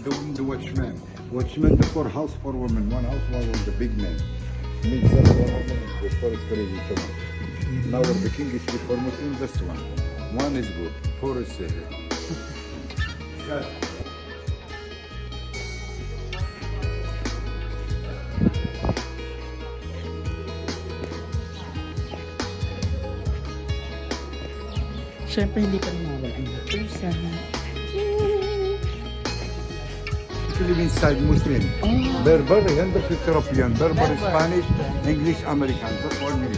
doing the watchman. Watchman, the 4 house for women, 1 house for the big man. Means that for women is good, for is crazy too much. Now the king is before Muslim, just one. One is good, 4 is Siyempre, hindi pa nawawala ang pusa. Muslim inside Muslim. Berber, 150 European. Berber, Spanish, English, American. That's all me.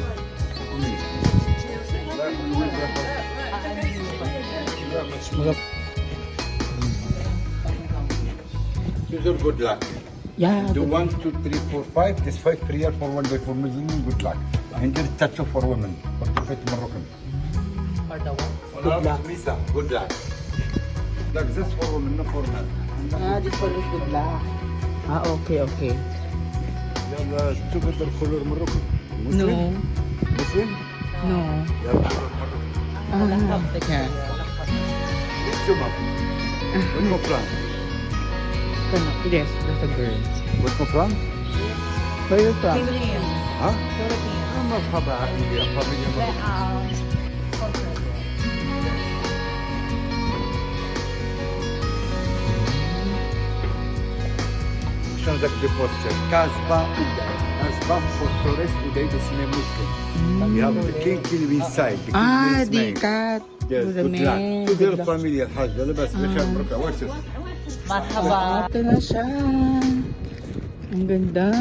These are good luck. Yeah. Do 1, 2, 3, 4, 5. This 5 prayer for one day for Muslim, good luck. And this tattoo for women. For the fit Moroccan. Good luck. Misa, good luck. Like this for women, not for men. This one is good luck. Okay. Yeah, together color Moroccan. Muslim? No. Muslim? No. Yeah, color Moroccan. Yeah. It's your mom. What's my plan? Yes, that's a girl. What's my plan? Where are you from? Huh? I'm a family Moroccan. Książek posture. Kasbah Uday. Kasbah for Torres Uday, the same Muslim. You have the king inside. The king is the name. cat. Yes, With the good luck. man. To their family, الحاج. لبس بشر مركة. What's it? Ito na siya. Ang ganda.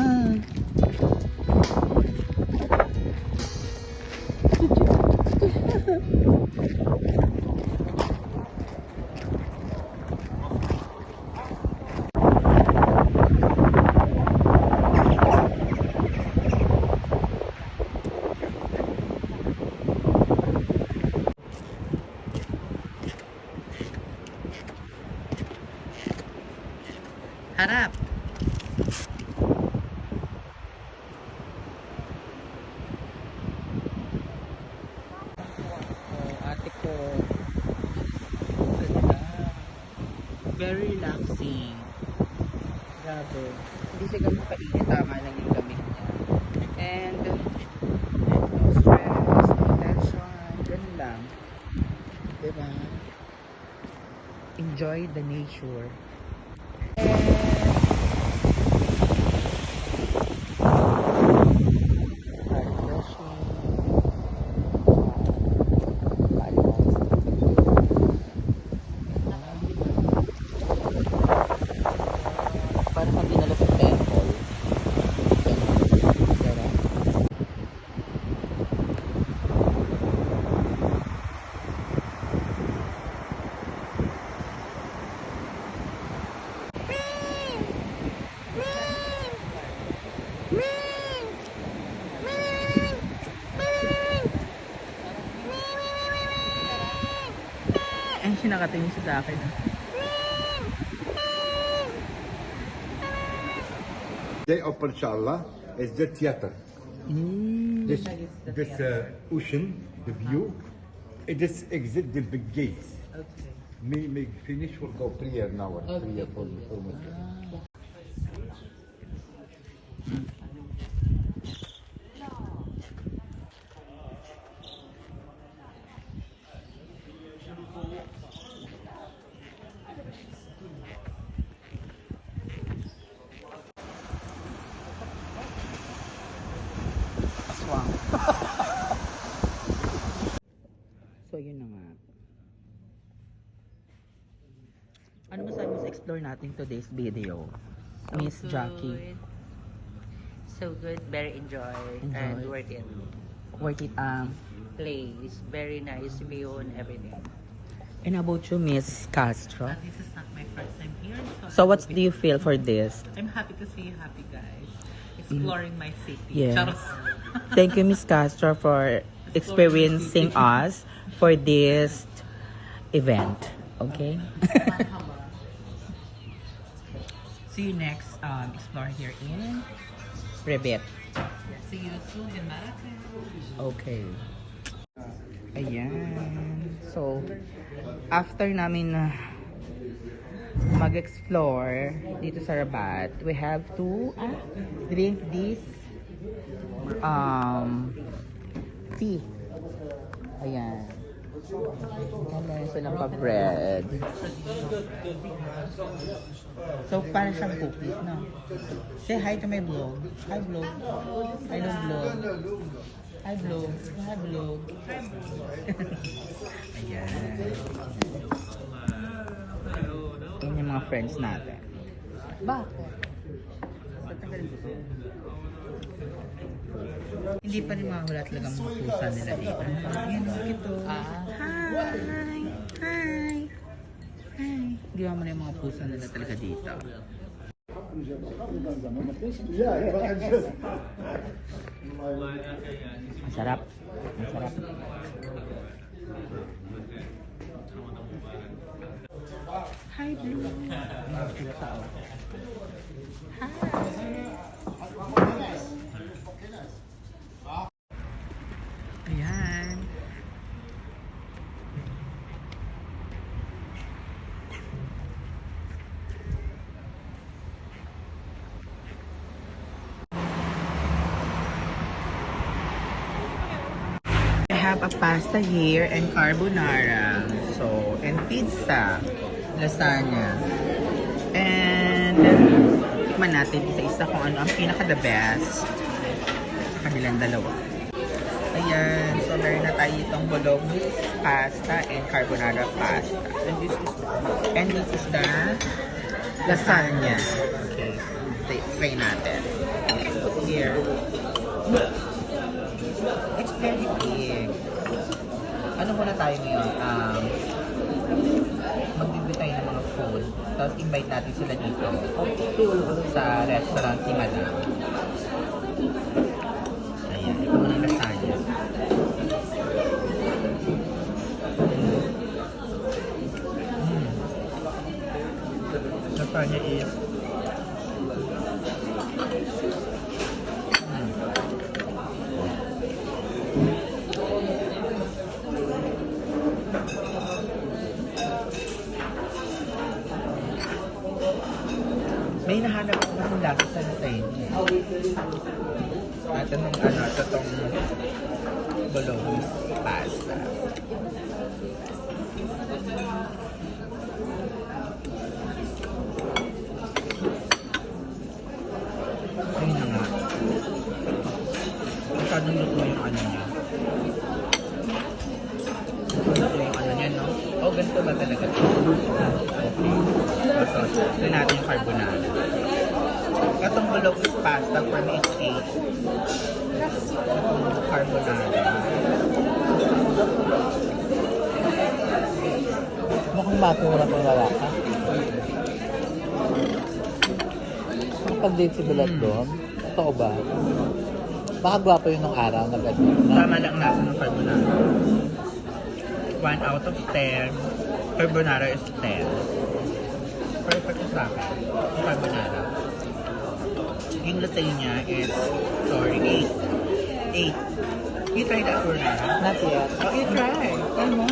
Harap. Ate ko. Very relaxing. Grabe. Hindi siya ganun kainit. Tama lang yung lamig niya. And no stress, no tension. Ganun lang. Diba? Enjoy the nature. Parang kami nalapit temple. Ay, sinakatingin siya sa akin. Day of inshallah is the theater. This ocean, the view, it is exit the big gates. Okay. May finish, we'll go prayer now. Prayer for Muslim. Aswang. So, yun na nga. Ano masabi mo sa explore natin today's video? Miss Jackie. So good, very enjoy and worth it. Worth it, Place, very nice view and everything. and about you, Miss Castro? This is not my first time here. So, what do you feel for this? I'm happy to see you happy guys. Exploring my city. Yes. Charos. Thank you, Miss Castro, for experiencing us for this event. Okay? See you next explore here in. Rebet. See you soon in Maracay. Okay. Ayan. So, after namin mag-explore dito sa Rabat, we have to drink this tea. Ayan. Meron silang pa-bread. So, parang siyang cookies, no? Say hi to my vlog. Hi, vlog. Hello, vlog. Hi, vlog. Hi, vlog. Ayan. Yan yung mga friends natin. Bakit? Hindi pa rin mahula talaga ang mga pusa nila dito. Ayan, ito. Hi! Hi! Hi! Hindi mo na yung mga pusa nila talaga dito. Masarap. Masarap. Hi, Blue. Ayan sila tao. Ayan. I have a pasta here and carbonara. So, and pizza. Lasagna. And tikman natin isa-isa kung ano ang pinaka-the best sa kanilang dalawa. Ayan. So, meron na tayo itong bolognese pasta and carbonara pasta. And this is the lasagna. Okay. Try natin. Here. It's very big. Ano muna tayo ngayon? Magbibigay tayo ng mga food. Tapos invite natin sila dito sa restaurant si Madam. Ayan. Ito muna yung lasagna. Lasagna is may nahanap ako ng lasa sa lasagna. At anong itong bolognese pasta. Ayun na nga. Masyadong luto yung ano niya. Luto yung ano niya, no? Oh, ganito ba talaga ito? Okay. So, tignan natin yung carbonara. Itong bolognese pasta for me is 8. Itong carbonara. Mukhang matura pang lalaka. Nakapag-date si Bulat doon? Totoo ba? Baka gwapo yun nung araw na gano'n. Tama lang ang lasa ng carbonara. 1 out of 10. Carbonara is 10. Perfect sa akin. Yung carbonara. Yung lasagna is, 8. 8. You try that carbonara? Not yet. Oh, you try. Try mo.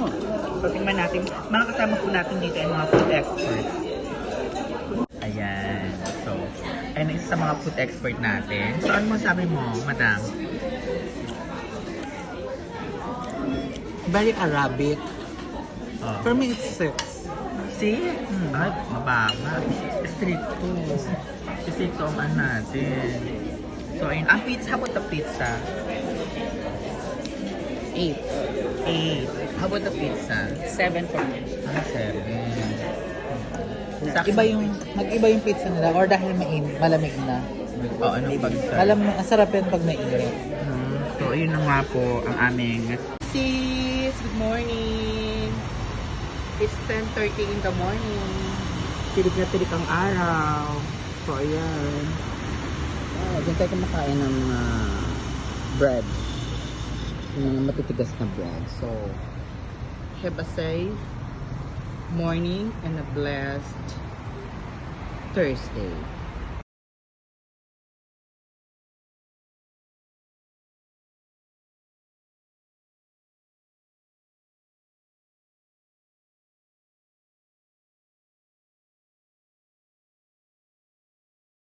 So, tingnan natin. Mga kasama po natin dito ay mga food experts. Ayan. So, ayun isa sa mga food expert natin. So, ano masabi mo, Madam? Very Arabic. Oh. For me, it's 6. See? Ay, mababa. Street 2. Street 2 ang ano natin. So, ayun. Ang pizza, how about the pizza? 8. 8. How about the pizza? 7 for me. 7. Iba yung, mag-iba yung pizza nila or dahil malamig na. Oh, ano pag-serve? Ang sarap yan pag mainit. So, ayun na nga po ang aming sis. Good morning. It's 10:30 in the morning. Tilig na tilig ang araw. So, ayan. Diyan tayo kumakain ng bread. Yung matitigas na bread. So, Have a safe morning and a blessed Thursday.